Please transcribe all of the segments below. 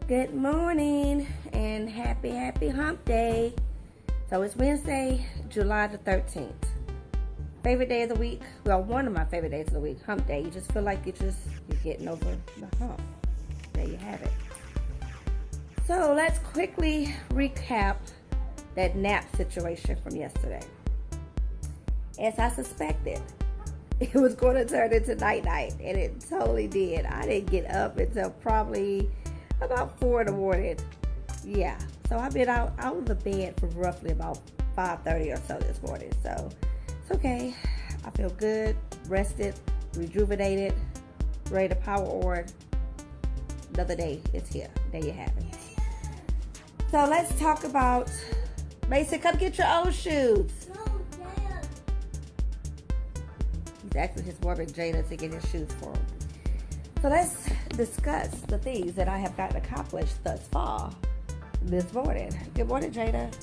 Good morning and happy Hump Day. So it's Wednesday, July the 13th. Favorite day of the week? Well, one of my favorite days of the week, Hump Day. You just feel like you're getting over the hump. There you have it. So let's quickly recap that nap situation from yesterday. As I suspected, it was going to turn into night-night, and it totally did. I didn't get up until probably about 4 in the morning. Yeah, so I've been out of the bed for roughly about 5:30 or so this morning. So it's okay. I feel good, rested, rejuvenated, ready to power on. Another day is here. There you have it. So let's talk about Mason. Come get your old shoes. He's asking his woman Jada to get his shoes for him. So let's discuss the things that I have gotten accomplished thus far this morning. Good morning, Jada.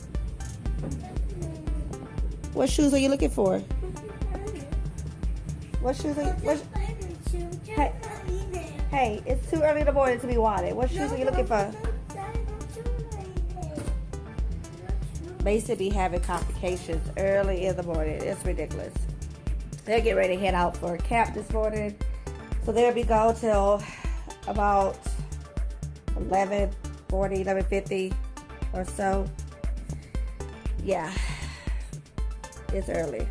What shoes are you looking for? What shoes are you? Hey, it's too early in the morning to be wanted. What shoes are you looking for? Mason be having complications early in the morning. It's ridiculous. They're getting ready to head out for a camp this morning. So they'll be gone till about 11:40, 11:50 or so. Yeah, it's early,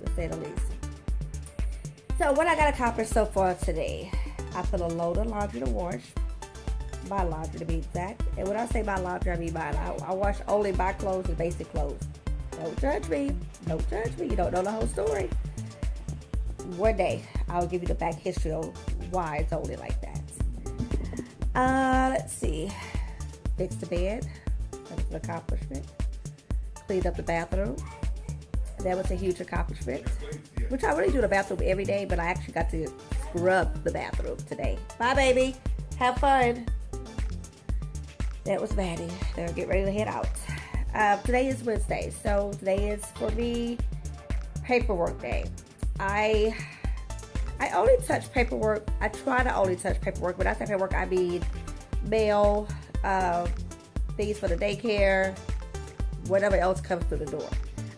to say the least. So what I got accomplished so far today, I put a load of laundry to wash. My laundry to be exact. And when I say my laundry, I mean mine. I wash only my clothes and basic clothes. Don't judge me. Don't judge me. You don't know the whole story. One day, I'll give you the back history of why it's only like that. Let's see. Fix the bed. That was an accomplishment. Cleaned up the bathroom. That was a huge accomplishment. Which I really do the bathroom every day, but I actually got to scrub the bathroom today. Bye, baby. Have fun. That was Maddie. They'll get ready to head out. Today is Wednesday, so today is, for me, paperwork day. I only touch paperwork. I try to only touch paperwork. When I say paperwork, I mean mail, things for the daycare, whatever else comes through the door.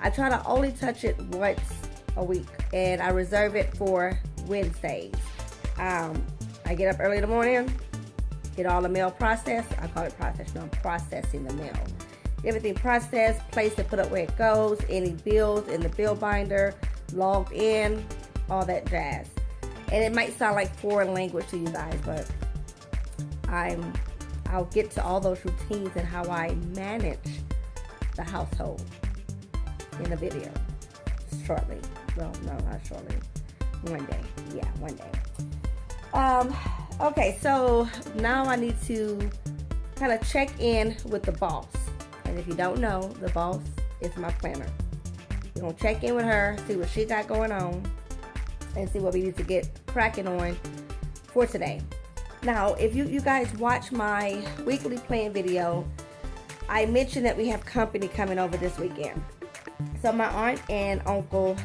I try to only touch it once a week, and I reserve it for Wednesdays. I get up early in the morning, get all the mail processed. I call it processed. No, I'm processing the mail. Everything processed, placed and put up where it goes. Any bills in the bill binder, logged in, all that jazz. And it might sound like foreign language to you guys, but I'll get to all those routines and how I manage the household in a video shortly. Well, no, not shortly. One day. Yeah, one day. Okay, so now I need to kind of check in with the boss. And if you don't know, the boss is my planner. We're going to check in with her, see what she got going on, and see what we need to get cracking on for today. Now, if you guys watch my weekly plan video, I mentioned that we have company coming over this weekend. So my aunt and uncle,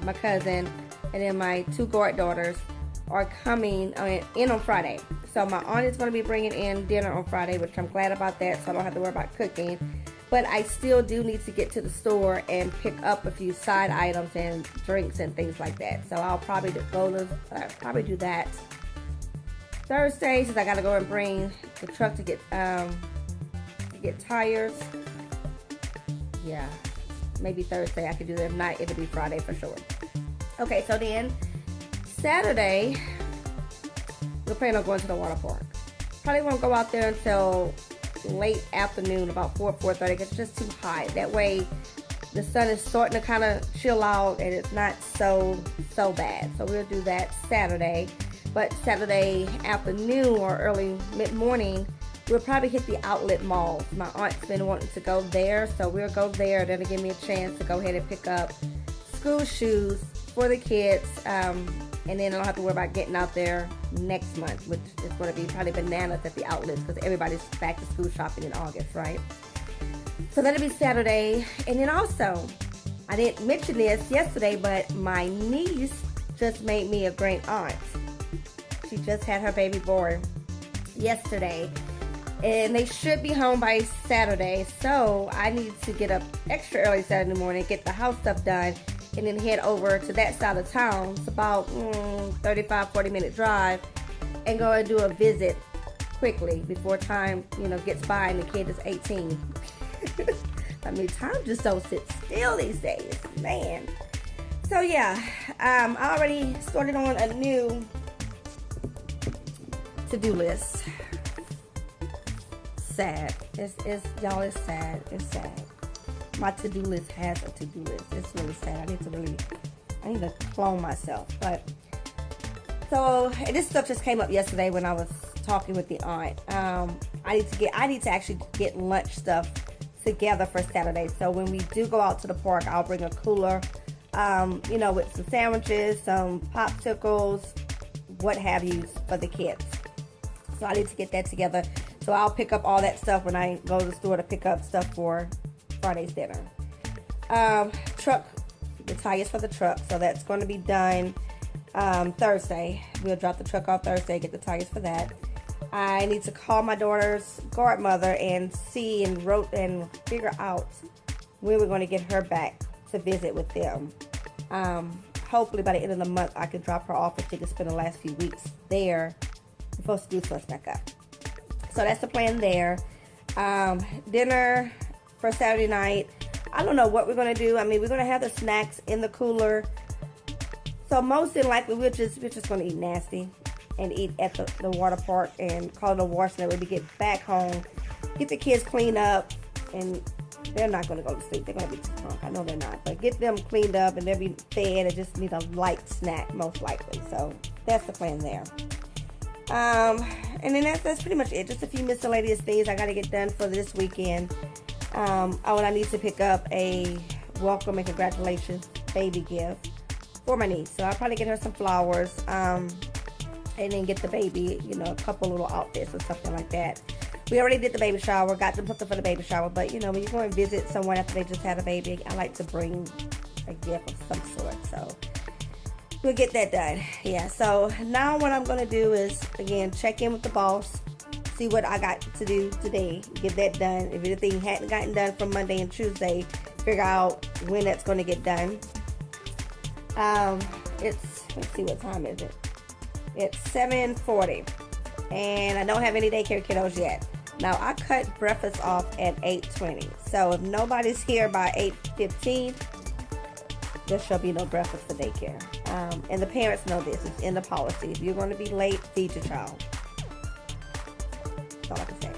my cousin, and then my 2 goddaughters are coming in on Friday. So my aunt is going to be bringing in dinner on Friday, which I'm glad about that, so I don't have to worry about cooking. But I still do need to get to the store and pick up a few side items and drinks and things like that. So I'll probably do that Thursday, since I got to go and bring the truck to get tires. Yeah, maybe Thursday I could do that. If not, it'll be Friday for sure. Okay, so then Saturday, we're planning on going to the water park. Probably won't go out there until late afternoon, about 4:30, because it's just too hot. That way the sun is starting to kind of chill out and it's not so bad. So we'll do that Saturday. But Saturday afternoon or early mid-morning, we'll probably hit the outlet malls. My aunt's been wanting to go there, so we'll go there. That'll give me a chance to go ahead and pick up school shoes for the kids, and then I don't have to worry about getting out there next month, which is going to be probably bananas at the outlets because everybody's back to school shopping in August, right? So that'll be Saturday. And then also, I didn't mention this yesterday, but my niece just made me a great aunt. She just had her baby born yesterday. And they should be home by Saturday. So I need to get up extra early Saturday morning, get the house stuff done, and then head over to that side of town. It's about 35-40 minute drive, and go and do a visit quickly before time, gets by and the kid is 18. I mean, time just don't sit still these days, man. So yeah, I already started on a new to-do list. Sad. Y'all, it's sad. It's sad. My to-do list has a to-do list. It's really sad. I need to clone myself. But so this stuff just came up yesterday when I was talking with the aunt. I need to actually get lunch stuff together for Saturday. So when we do go out to the park, I'll bring a cooler, with some sandwiches, some popsicles, what have you, for the kids. So I need to get that together. So I'll pick up all that stuff when I go to the store to pick up stuff for Friday's dinner. Truck, the tires for the truck. So that's going to be done Thursday. We'll drop the truck off Thursday, get the tires for that. I need to call my daughter's godmother and see and figure out when we're going to get her back to visit with them. Hopefully by the end of the month I can drop her off and she can spend the last few weeks there before school starts back up. So that's the plan there. Dinner for Saturday night. I don't know what we're going to do. I mean, we're going to have the snacks in the cooler. So most than likely we're just going to eat nasty and eat at the water park and call it a wash. And then we get back home, get the kids cleaned up, and they're not going to go to sleep. They're going to be too drunk. I know they're not. But get them cleaned up and they'll be fed and just need a light snack most likely. So that's the plan there. And then that's pretty much it. Just a few miscellaneous things I got to get done for this weekend. I need to pick up a welcome and congratulations baby gift for my niece. So I'll probably get her some flowers, and then get the baby, a couple little outfits or something like that. We already did the baby shower, got them something for the baby shower, but when you go and visit someone after they just had a baby, I like to bring a gift of some sort. So we'll get that done. Yeah, so now what I'm going to do is, again, check in with the boss, see what I got to do today, get that done. If anything hadn't gotten done from Monday and Tuesday, figure out when that's going to get done. Let's see, what time is it? It's 7:40, and I don't have any daycare kiddos yet. Now, I cut breakfast off at 8:20, so if nobody's here by 8:15, there shall be no breakfast for daycare. And the parents know this. It's in the policy. If you're going to be late, feed your child. That's all I can say.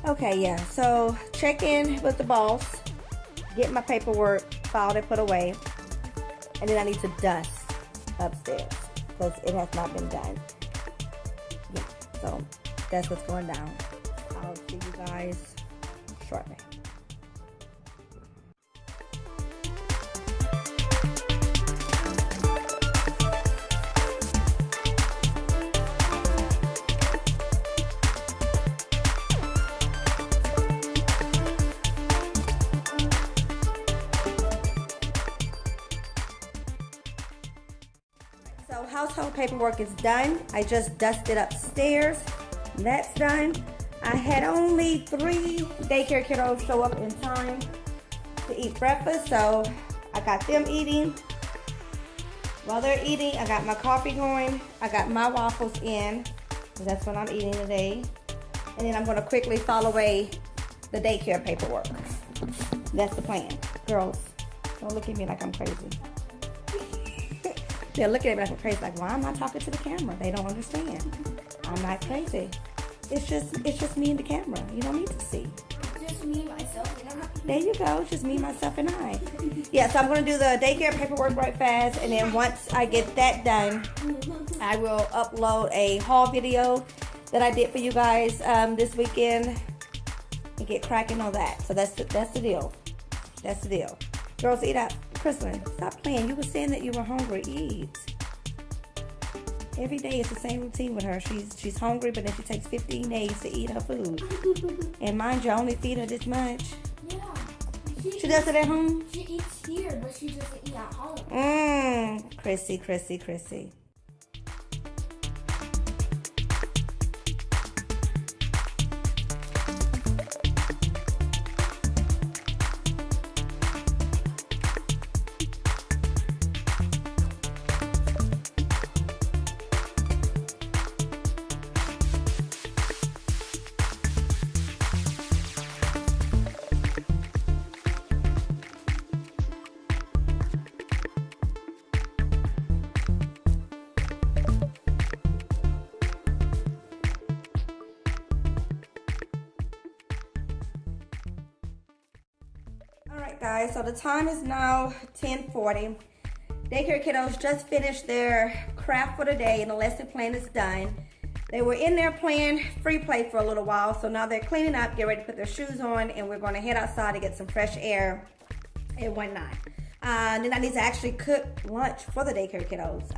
Okay, yeah. So check in with the boss, get my paperwork filed and put away, and then I need to dust upstairs because it has not been done. Yeah, so that's what's going down. I'll see you guys shortly. So household paperwork is done. I just dusted upstairs. That's done. I had only 3 daycare kiddos show up in time to eat breakfast, so I got them eating. While they're eating, I got my coffee going. I got my waffles in, because that's what I'm eating today. And then I'm going to quickly file away the daycare paperwork. That's the plan. Girls, don't look at me like I'm crazy. They're looking at me like I'm crazy, like, why am I talking to the camera? They don't understand. I'm not crazy. It's just me and the camera. You don't need to see. Just me, myself, and I. There you go. It's just me, myself, and I. Yeah, so I'm going to do the daycare paperwork right fast, and then once I get that done, I will upload a haul video that I did for you guys this weekend and get cracking on that. So that's the deal. That's the deal. Girls, eat up. Kristen, stop playing. You were saying that you were hungry. Eat. Every day it's the same routine with her. She's hungry, but then she takes 15 days to eat her food. And mind you, I only feed her this much. Yeah. She does it at home? She eats here, but she doesn't eat at home. Chrissy. Alright guys, so the time is now 10:40. Daycare kiddos just finished their craft for the day and the lesson plan is done. They were in there playing free play for a little while, so now they're cleaning up, get ready to put their shoes on, and we're going to head outside to get some fresh air and whatnot. Then I need to actually cook lunch for the daycare kiddos.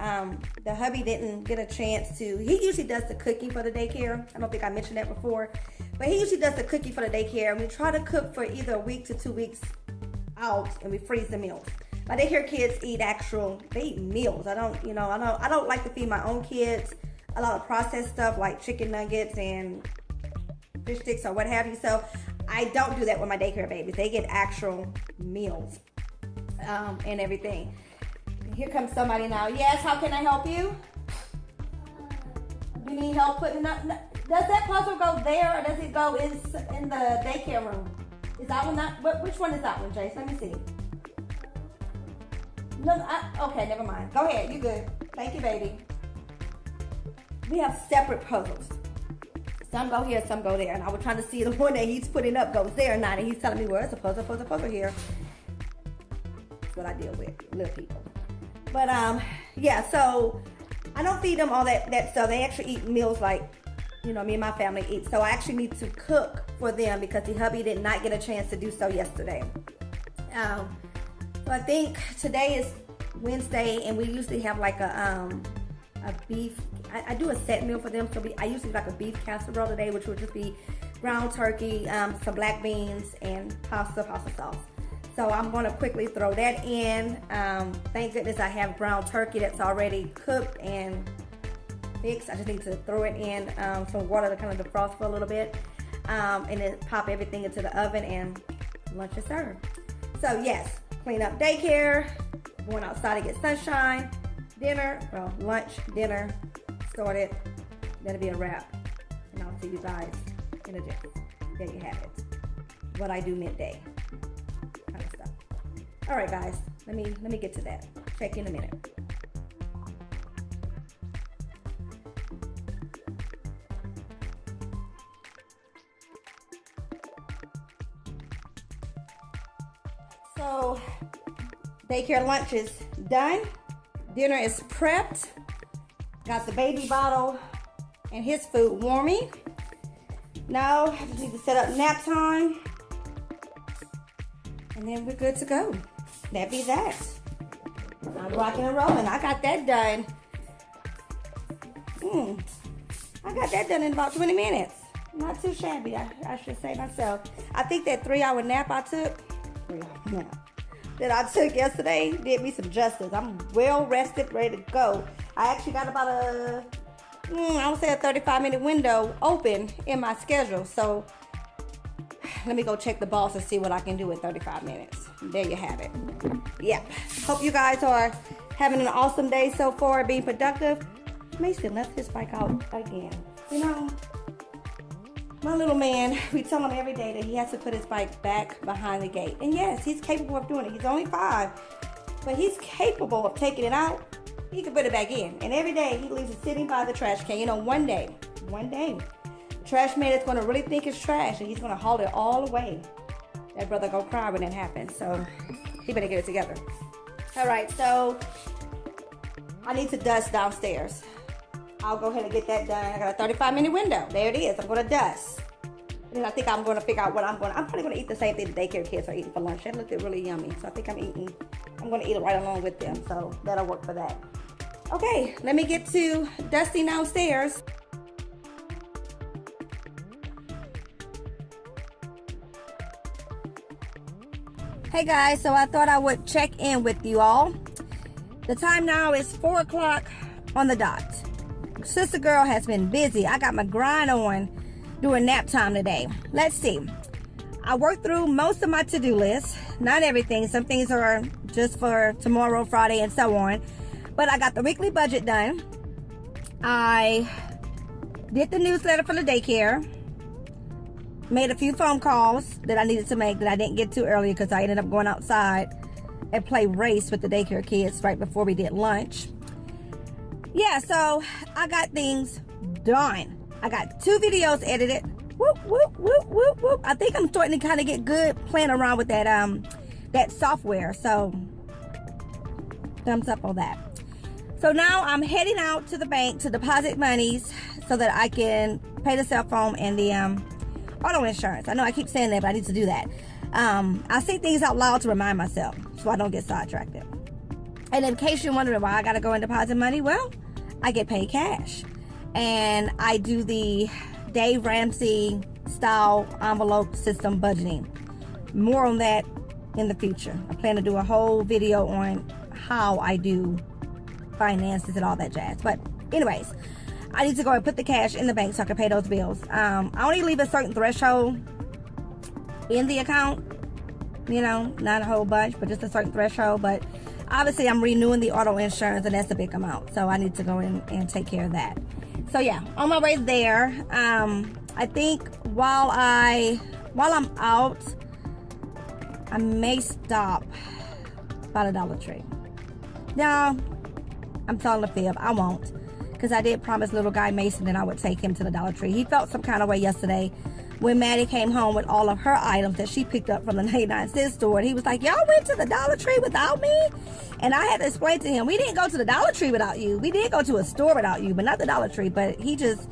The hubby didn't get a chance to. He usually does the cooking for the daycare. I don't think I mentioned that before, but he usually does the cooking for the daycare, and we try to cook for either a week to 2 weeks out, and we freeze the meals. My daycare kids they eat meals. I don't like to feed my own kids a lot of processed stuff like chicken nuggets and fish sticks or what have you. So I don't do that with my daycare babies. They get actual meals and everything. Here comes somebody now. Yes, how can I help you? You need help putting up? Does that puzzle go there or does it go in the daycare room? Is that one which one is that one, Jace? Let me see. No, okay, never mind. Go ahead, you good. Thank you, baby. We have separate puzzles. Some go here, some go there. And I was trying to see the one that he's putting up goes there or not. And he's telling me, well, it's a puzzle here. That's what I deal with, little people. But, yeah, so I don't feed them all that stuff. They actually eat meals like, me and my family eat. So I actually need to cook for them because the hubby did not get a chance to do so yesterday. So I think today is Wednesday, and we usually have like a beef. I do a set meal for them, so I usually do like a beef casserole today, which would just be ground turkey, some black beans, and pasta sauce. So I'm going to quickly throw that in. Thank goodness I have ground turkey that's already cooked and fixed. I just need to throw it in some water to kind of defrost for a little bit, and then pop everything into the oven, and lunch is served. So yes, clean up daycare, going outside to get sunshine, lunch, dinner, started. That'll be a wrap. And I'll see you guys in a jiffy. There you have it. What I do midday. Kind of stuff. Alright guys, let me get to that. Check in a minute. So daycare lunch is done. Dinner is prepped. Got the baby bottle and his food warming. Now I just need to set up nap time. And then we're good to go. That be that. I'm rocking and rolling. I got that done. I got that done in about 20 minutes. Not too shabby, I should say myself. I think that 3-hour nap I took, that I took yesterday did me some justice. I'm well rested, ready to go. I actually got about a 35-minute window open in my schedule. So let me go check the boss and see what I can do in 35 minutes. There you have it. Yeah. Hope you guys are having an awesome day so far, being productive. Mason left his bike out again. My little man, we tell him every day that he has to put his bike back behind the gate. And yes, he's capable of doing it. He's only 5, but he's capable of taking it out. He can put it back in. And every day he leaves it sitting by the trash can. One day, the trash man is going to really think it's trash and he's going to haul it all away. That brother gonna cry when that happens. So he better get it together. All right, so I need to dust downstairs. I'll go ahead and get that done. I got a 35-minute window. There it is. I'm going to dust. And then I think I'm going to figure out what I'm probably going to eat the same thing the daycare kids are eating for lunch. That looked really yummy. So I think I'm going to eat it right along with them. So that'll work for that. Okay, let me get to dusting downstairs. Hey guys, so I thought I would check in with you all. The time now is 4 o'clock on the dot. Sister girl has been busy. I got my grind on during nap time today. Let's see. I worked through most of my to-do list. Not everything. Some things are just for tomorrow, Friday, and so on. But I got the weekly budget done. I did the newsletter for the daycare. Made a few phone calls that I needed to make that I didn't get to earlier because I ended up going outside and play race with the daycare kids right before we did lunch. Yeah, so I got things done. I got 2 videos edited. Whoop, whoop, whoop, whoop, whoop. I think I'm starting to kind of get good playing around with that that software. So thumbs up on that. So now I'm heading out to the bank to deposit monies so that I can pay the cell phone and the auto insurance. I know I keep saying that, but I need to do that. I say things out loud to remind myself so I don't get sidetracked. And in case you're wondering why I gotta go and deposit money, well, I get paid cash. And I do the Dave Ramsey style envelope system budgeting. More on that in the future. I plan to do a whole video on how I do finances and all that jazz. But anyways, I need to go and put the cash in the bank so I can pay those bills. I only leave a certain threshold in the account, you know, not a whole bunch, but just a certain threshold. But obviously I'm renewing the auto insurance, and that's a big amount, so I need to go in and take care of that. So yeah, on my way there, I think while I'm out, I may stop by the Dollar Tree. No, I'm telling the fib, I won't, because I did promise little guy Mason that I would take him to the Dollar Tree. He felt some kind of way yesterday when Maddie came home with all of her items that she picked up from the 99-cent store, and he was like, y'all went to the Dollar Tree without me? And I had to explain to him, we didn't go to the Dollar Tree without you. We did go to a store without you, but not the Dollar Tree. But he just,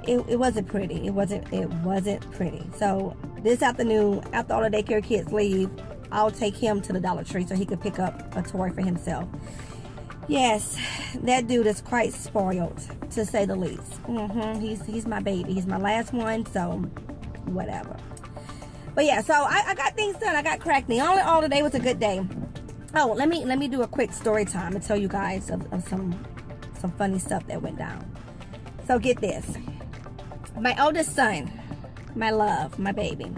it wasn't pretty. It wasn't pretty. So this afternoon, after all the daycare kids leave, I'll take him to the Dollar Tree so he could pick up a toy for himself. Yes, that dude is quite spoiled, to say the least. He's my baby. He's my last one, so whatever. But yeah, so I got things done. I got cracking. All today was a good day. Oh, let me do a quick story time and tell you guys of some funny stuff that went down. So get this. My oldest son, my love, my baby,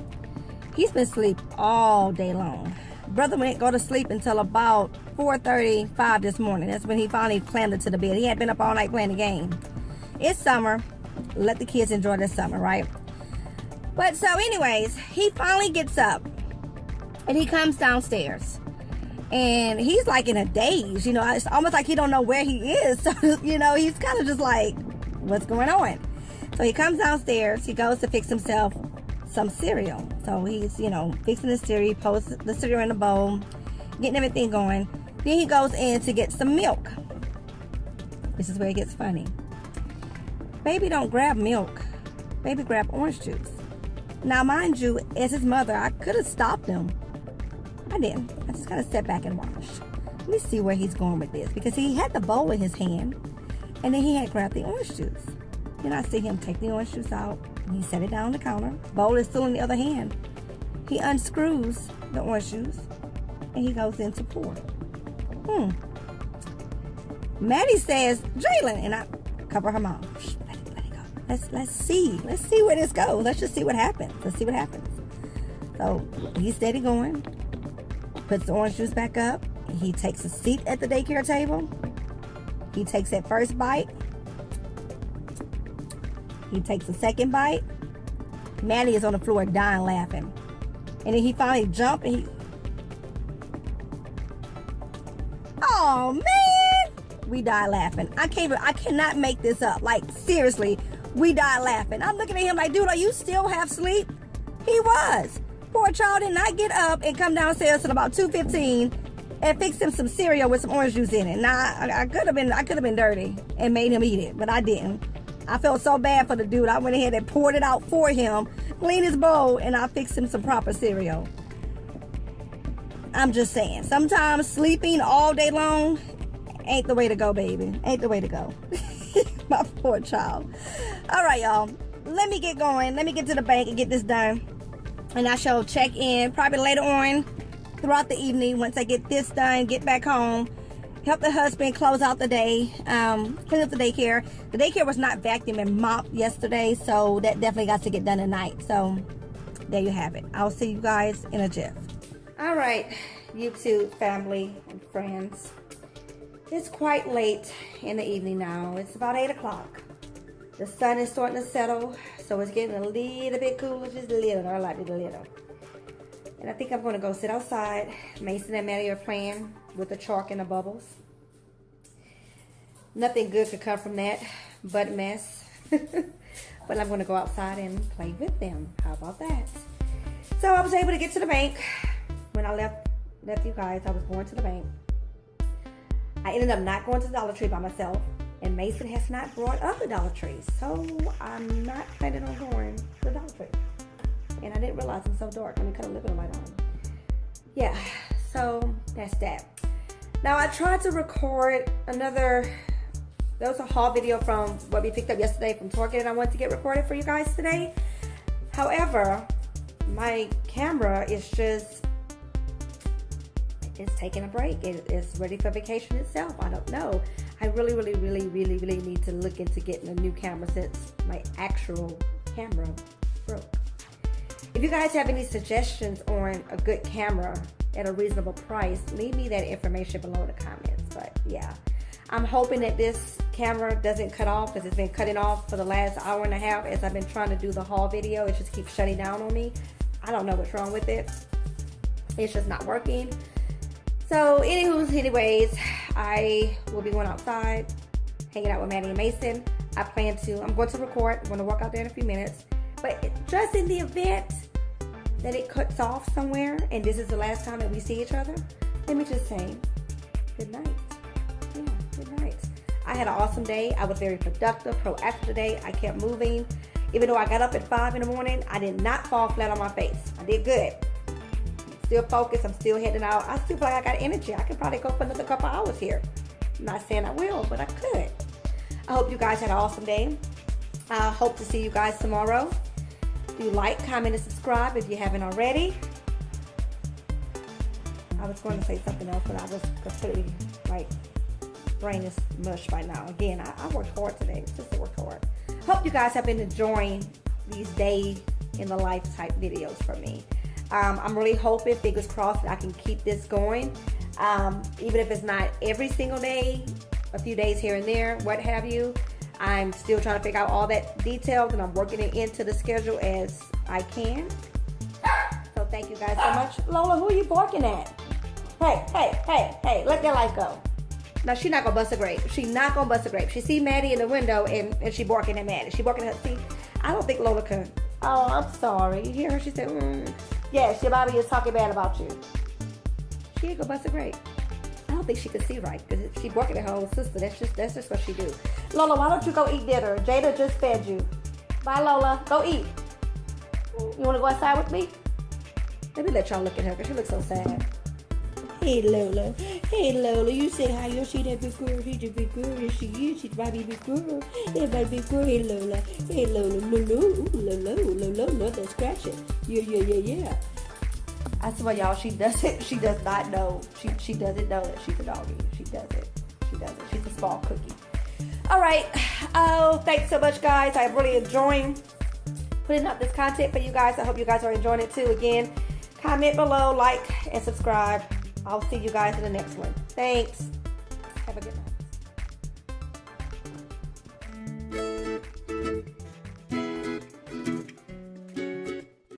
he's been asleep all day long. Brother wouldn't go to sleep until about 4:35 this morning. That's when he finally clambered to the bed. He had been up all night playing the game. It's summer. Let the kids enjoy their summer, right? But so anyways, he finally gets up and he comes downstairs. And he's like in a daze, you know, it's almost like he don't know where he is. So, you know, he's kind of just like, what's going on? So he comes downstairs, he goes to fix himself some cereal. So he's, you know, fixing the cereal, posts the cereal in the bowl, getting everything going. Then he goes in to get some milk. This is where it gets funny. Baby don't grab milk. Baby grab orange juice. Now, mind you, as his mother, I could have stopped him. I didn't. I just kind of sat back and watched. Let me see where he's going with this. Because he had the bowl in his hand. And then he had grabbed the orange juice. Then I see him take the orange juice out. And he set it down on the counter. Bowl is still in the other hand. He unscrews the orange juice. And he goes in to pour. Maddie says, Jalen. And I cover her mouth. Let it go. Let's see. Let's see where this goes. Let's just see what happens. Let's see what happens. So he's steady going. Puts the orange juice back up. He takes a seat at the daycare table. He takes that first bite. He takes a second bite. Maddie is on the floor dying laughing. And then he finally jumped and he... Oh, man! We died laughing. I cannot make this up. Like, seriously, we died laughing. I'm looking at him like, dude, are you still half asleep? He was. Poor child did not get up and come downstairs at about 2:15 and fix him some cereal with some orange juice in it. Now, I could have been dirty and made him eat it, but I didn't. I felt so bad for the dude. I went ahead and poured it out for him, cleaned his bowl, and I fixed him some proper cereal. I'm just saying, sometimes sleeping all day long ain't the way to go, baby. Ain't the way to go. My poor child. All right, y'all. Let me get going. Let me get to the bank and get this done. And I shall check in probably later on throughout the evening once I get this done, get back home, help the husband close out the day, clean up the daycare. The daycare was not vacuumed and mopped yesterday, so that definitely got to get done tonight. So there you have it. I'll see you guys in a jiff. All right, YouTube family and friends. It's quite late in the evening now. It's about 8 o'clock. The sun is starting to settle, so it's getting a little bit cooler, just a little. I like it a little. And I think I'm going to go sit outside. Mason and Maddie are playing with the chalk and the bubbles. Nothing good could come from that but mess. But I'm going to go outside and play with them. How about that? So I was able to get to the bank when I left left you guys, I was going to the bank. I ended up not going to the Dollar Tree by myself, and Mason has not brought up the Dollar Tree, so I'm not planning on going to the Dollar Tree. And I didn't realize it was so dark. Let me cut a little bit of light on. Yeah, so that's that. Now, I tried to record there was a haul video from what we picked up yesterday from Target, and I wanted to get recorded for you guys today. However, my camera is it's taking a break. It's ready for vacation itself. I don't know. I really need to look into getting a new camera since my actual camera broke. If you guys have any suggestions on a good camera at a reasonable price, leave me that information below in the comments. But yeah, I'm hoping that this camera doesn't cut off, because it's been cutting off for the last hour and a half as I've been trying to do the haul video. It just keeps shutting down on me. I don't know what's wrong with it. It's just not working. So anyways, I will be going outside, hanging out with Maddie and Mason. I'm going to record. I'm going to walk out there in a few minutes. But just in the event that it cuts off somewhere and this is the last time that we see each other, let me just say good night. Yeah, good night. I had an awesome day. I was very productive, proactive today. I kept moving. Even though I got up at 5 in the morning, I did not fall flat on my face. I did good. Still focused. I'm still heading out. I still feel like I got energy. I could probably go for another couple hours here. I'm not saying I will, but I could. I hope you guys had an awesome day. I hope to see you guys tomorrow. Do like, comment, and subscribe if you haven't already. I was going to say something else, but I was completely, brain is mush right now. Again, I worked hard today. Just to work hard. Hope you guys have been enjoying these day in the life type videos for me. I'm really hoping, fingers crossed, that I can keep this going. Even if it's not every single day, a few days here and there, what have you. I'm still trying to figure out all that details, and I'm working it into the schedule as I can. So thank you guys so much. Lola, who are you barking at? Hey, let that light go. Now, she's not going to bust a grape. She's not going to bust a grape. She see Maddie in the window, and she barking at Maddie. She barking at her. See, I don't think Lola can. Oh, I'm sorry. You hear her? She said, Yes, your Bobby is talking bad about you. She ain't going to bust a grape. I don't think she could see right, because she barking at her own sister. That's just what she do. Lola, why don't you go eat dinner? Jada just fed you. Bye, Lola. Go eat. You want to go outside with me? Let me let y'all look at her, because she looks so sad. Hey, Lola. You say hi. You see that big girl? She's a big girl. Yes, she is. She's my big girl. Hey, my big girl. Hey, Lola. Lola. That's scratching. Yeah. I swear, y'all, she does not know. She doesn't know that she's a doggy. She doesn't. She's a small cookie. All right. Oh, thanks so much, guys. I'm really enjoying putting up this content for you guys. I hope you guys are enjoying it too. Again, comment below, like, and subscribe. I'll see you guys in the next one. Thanks. Have a good night.